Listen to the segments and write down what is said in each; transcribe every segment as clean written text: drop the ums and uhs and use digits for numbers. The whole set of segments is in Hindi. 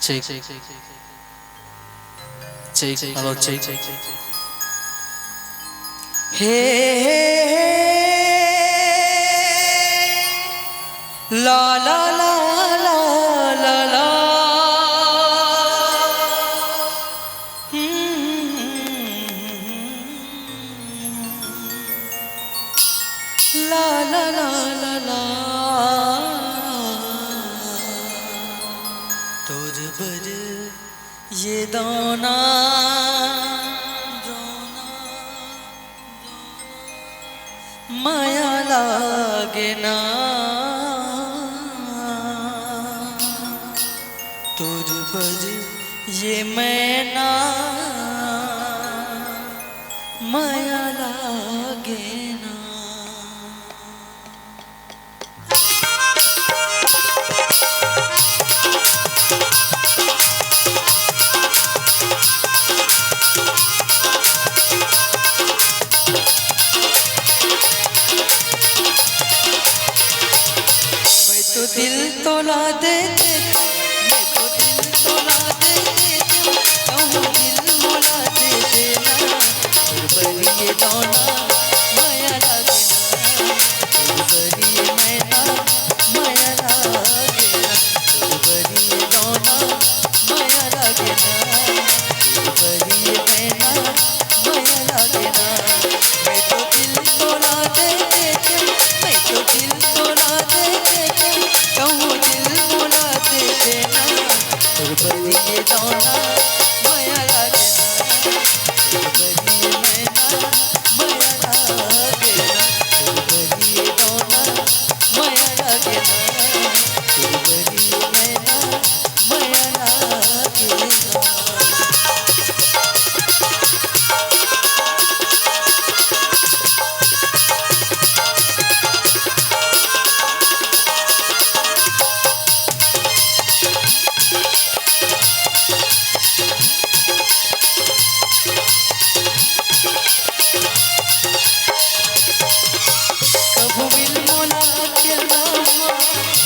check, check, hello, check. Hey, la la la la la la. La la la la la. तुझ पर ये दाना माया लागे ना, तुझ पर ये मैना माया लागे ना। तो दिल तोला देते, मैं तो दिल तोला देते, कहूँ दिल मोला दे देना, बड़ी ये दोना माया लागे ना, बड़ी ये मैना माया लागे ना, बड़ी ये दोना माया लागे ना, बड़ी ये मैना माया लागे ना। मैं तो दिल तोला देते, मैं तो दिल तोला देते, कहूँ दिल मोला दे देना, बड़ी ये दोना माया लागे ना, बड़ी ये मैना माया लागे ना, बड़ी ये दोना माया लागे ना, बड़ी ये मैना माया लागे ना।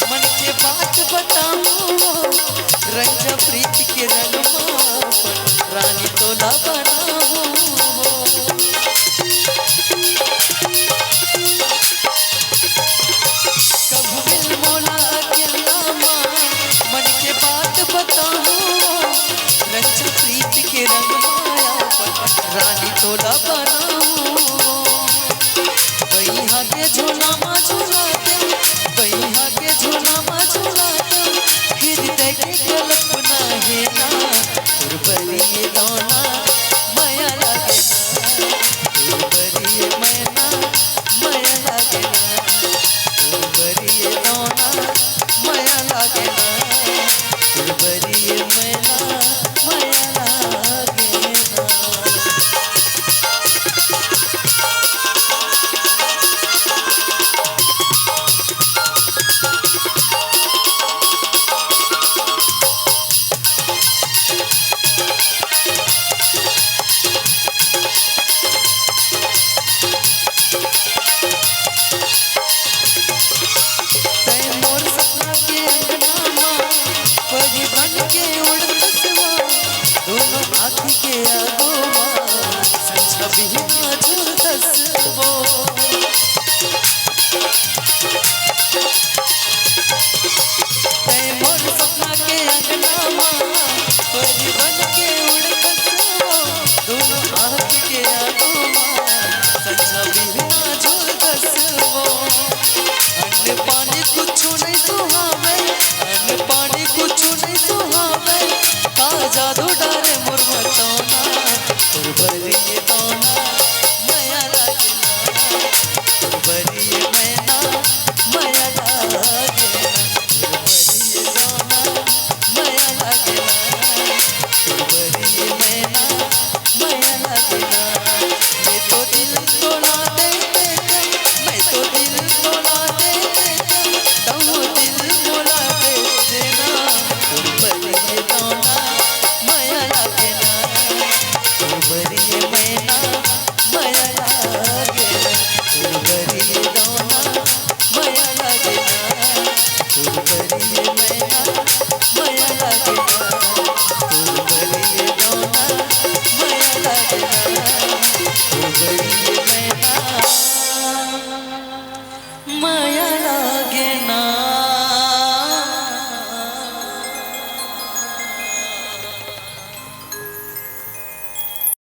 मन के बात बताऊं, रंग प्रीत के रंग रानी तोला बनाऊं। कब मिल मोला के नामा, मन के बात बताऊं, रंग प्रीत के रंग माया रानी तोला बनाऊं। वही आगे झोला मा झोला दे, वही